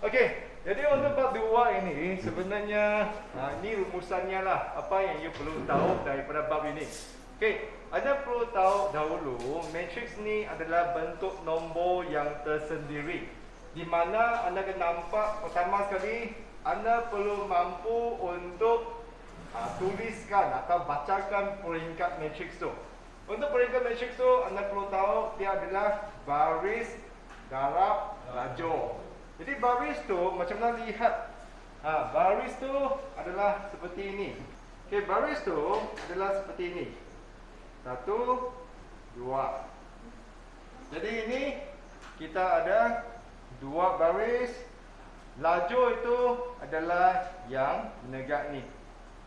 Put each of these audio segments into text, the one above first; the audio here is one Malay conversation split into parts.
Okey, jadi untuk bab 2 ini sebenarnya ini rumusannya lah, apa yang you perlu tahu daripada bab ini. Okey, anda perlu tahu dahulu matrix ni adalah bentuk nombor yang tersendiri. Di mana anda akan nampak pertama sekali anda perlu mampu untuk tuliskan atau bacakan peringkat matrix tu. Untuk peringkat matrix tu anda perlu tahu dia adalah baris, darab, lajur. Jadi baris tu macam mana lihat? Baris tu adalah seperti ini. Okey, baris tu adalah seperti ini. 1, 2. Jadi ini kita ada 2 baris. Lajur itu adalah yang menegak ni.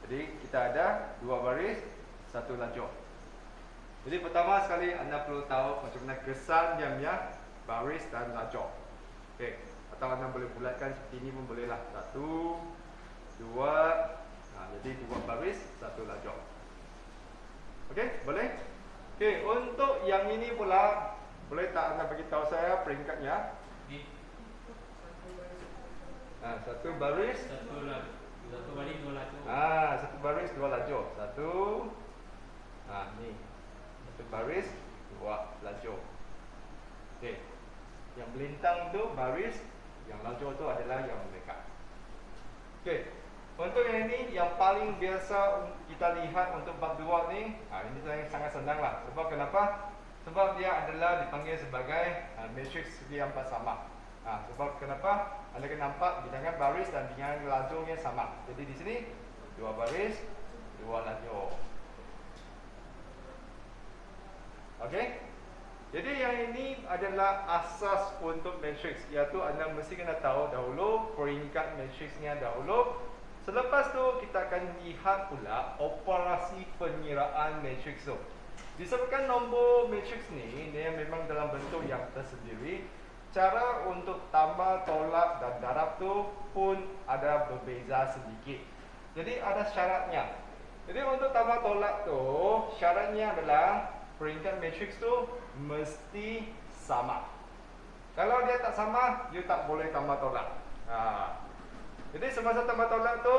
Jadi kita ada 2 baris, 1 lajur. Jadi pertama sekali anda perlu tahu macam mana kesan jamnya baris dan lajur. Okey, atau anda boleh bulatkan seperti ini pun boleh lah. 1, 2. Jadi 2 baris, 1 lajur. Okey, boleh? Okey, untuk yang ini pula, boleh tak anda bagi tahu saya peringkatnya? Satu baris, satu baris, 2 lajur. Satu baris, 2 lajur. Ni. Satu baris, 2 lajur. Okey. Yang melintang tu baris, yang lajur tu adalah yang mendekat. Okey. Untuk yang ini yang paling biasa kita lihat untuk bab 2 ni, ini sangat senang lah. Sebab kenapa? Sebab dia adalah dipanggil sebagai matrix segi empat sama. Sebab kenapa? Anda akan nampak bilangan baris dan bilangan lajurnya sama. Jadi di sini 2 baris, 2 lajur. Okey? Jadi yang ini adalah asas untuk matrix, iaitu anda mesti kena tahu dahulu peringkat matrixnya dahulu. Selepas tu kita akan lihat pula operasi pengiraan matrix tu. Disebabkan nombor matrix ni dia memang dalam bentuk yang tersendiri, cara untuk tambah, tolak dan darab tu pun ada berbeza sedikit. Jadi ada syaratnya. Jadi untuk tambah tolak tu syaratnya adalah peringkat matrix tu mesti sama. Kalau dia tak sama, you tak boleh tambah tolak. Jadi semasa tambah tolak tu,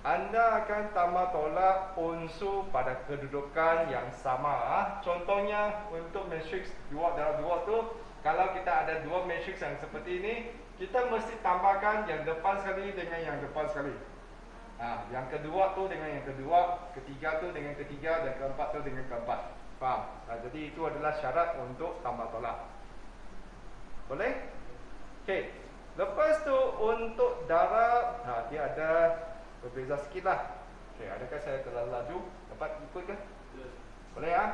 anda akan tambah tolak unsur pada kedudukan yang sama. Contohnya untuk matrix 2 darab 2 tu, kalau kita ada 2 matrix yang seperti ini, kita mesti tambahkan yang depan sekali dengan yang depan sekali. Yang kedua tu dengan yang kedua, ketiga tu dengan ketiga, dan keempat tu dengan keempat. Faham? Jadi itu adalah syarat untuk tambah tolak. Boleh? Okey. Lepas tu untuk darab, dia ada berbeza sikit lah. Okey, adakah saya terlalu laju? Dapat ikut ke? Boleh ya?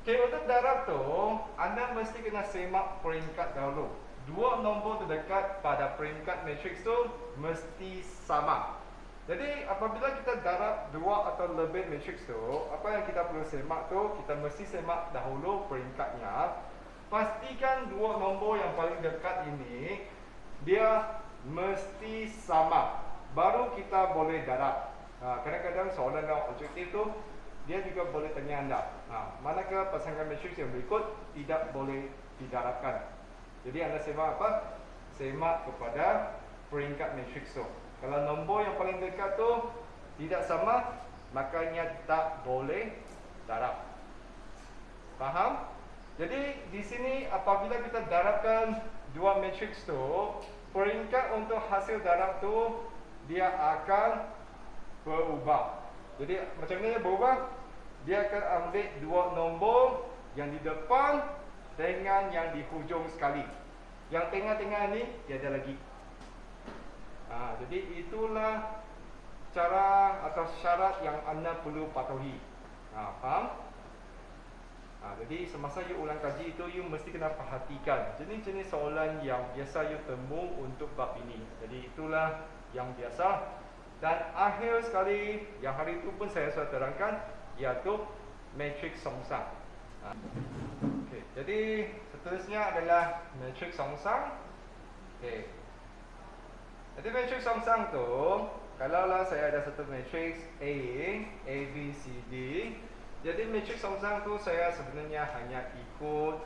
Okey, untuk darab tu anda mesti kena semak peringkat dahulu. 2 nombor terdekat pada peringkat matrix tu mesti sama. Jadi apabila kita darab 2 atau lebih matrix tu, apa yang kita perlu semak tu, kita mesti semak dahulu peringkatnya. Pastikan 2 nombor yang paling dekat ini dia mesti sama, baru kita boleh darab. Kadang-kadang soalan dalam objektif tu dia juga boleh tanya anda, manakah pasangan matrix yang berikut tidak boleh didarabkan. Jadi anda semak apa? Semak kepada peringkat matrix tu. Kalau nombor yang paling dekat tu tidak sama, makanya tak boleh darab. Faham? Jadi di sini apabila kita darabkan 2 matrix tu, peringkat untuk hasil darab tu dia akan berubah. Jadi macam mana berubah? Dia akan ambil 2 nombor yang di depan dengan yang di hujung sekali. Yang tengah-tengah ni tiada lagi. Jadi itulah cara atau syarat yang anda perlu patuhi. Faham? Jadi semasa you ulang kaji itu, you mesti kena perhatikan jenis-jenis soalan yang biasa you temu untuk bab ini. Jadi itulah yang biasa. Dan akhir sekali, yang hari itu pun saya sudah terangkan, iaitu matrix songsang. Okay. Jadi seterusnya adalah matrix songsang. Okay. Jadi matrix songsang tu, kalaulah saya ada satu matrix A, B, C, D. Jadi matrix songsang tu saya sebenarnya hanya ikut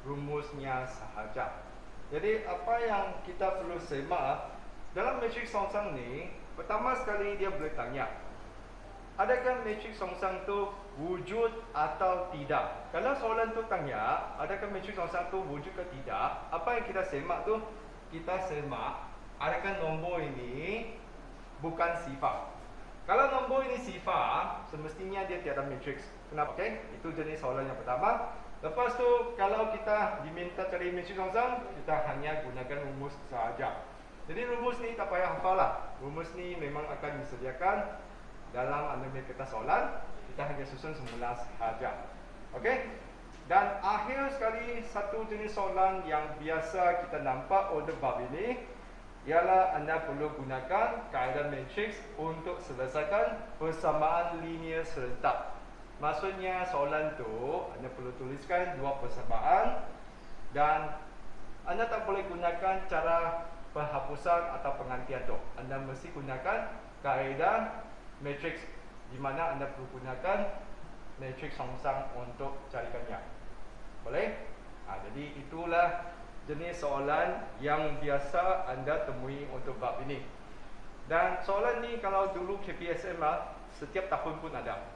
rumusnya sahaja. Jadi apa yang kita perlu semak dalam matriks songsang ni, pertama sekali dia boleh tanya, adakah matriks songsang tu wujud atau tidak? Kalau soalan tu tanya, adakah matriks songsang tu wujud ke tidak? Apa yang kita semak tu? Kita semak, adakah nombor ini bukan sifar? Kalau nombor ini sifar, semestinya dia tiada matriks. Kenapa? Okey, itu jenis soalan yang pertama. Lepas tu, kalau kita diminta cari matriks songsang, kita hanya gunakan rumus sahaja. Jadi rumus ni tak payah hafal lah. Rumus ni memang akan disediakan dalam anamnesa kertas soalan. Kita hanya susun semula sahaja. Okey? Dan akhir sekali, satu jenis soalan yang biasa kita nampak untuk bab ini ialah anda perlu gunakan kaedah matriks untuk selesaikan persamaan linear serentak. Maksudnya soalan tu anda perlu tuliskan dua persamaan dan anda tak boleh gunakan cara penghapusan atau penggantian tu. Anda mesti gunakan kaedah matriks, di mana anda perlu gunakan matriks songsang untuk carikannya. Boleh? Jadi itulah jenis soalan yang biasa anda temui untuk bab ini. Dan soalan ni kalau dulu KPSM setiap tahun pun ada.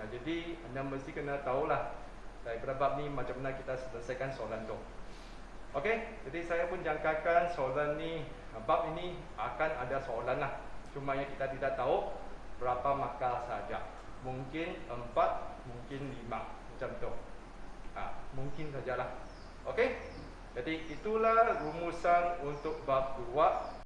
Jadi anda mesti kena tahulah daripada bab ni macam mana kita selesaikan soalan tu. Okey, jadi saya pun jangkakan soalan ni, bab ini akan ada soalan lah. Cuma yang kita tidak tahu berapa markah saja. Mungkin 4, mungkin 5 macam tu. Mungkin sajalah. Okey. Jadi itulah rumusan untuk bab 2.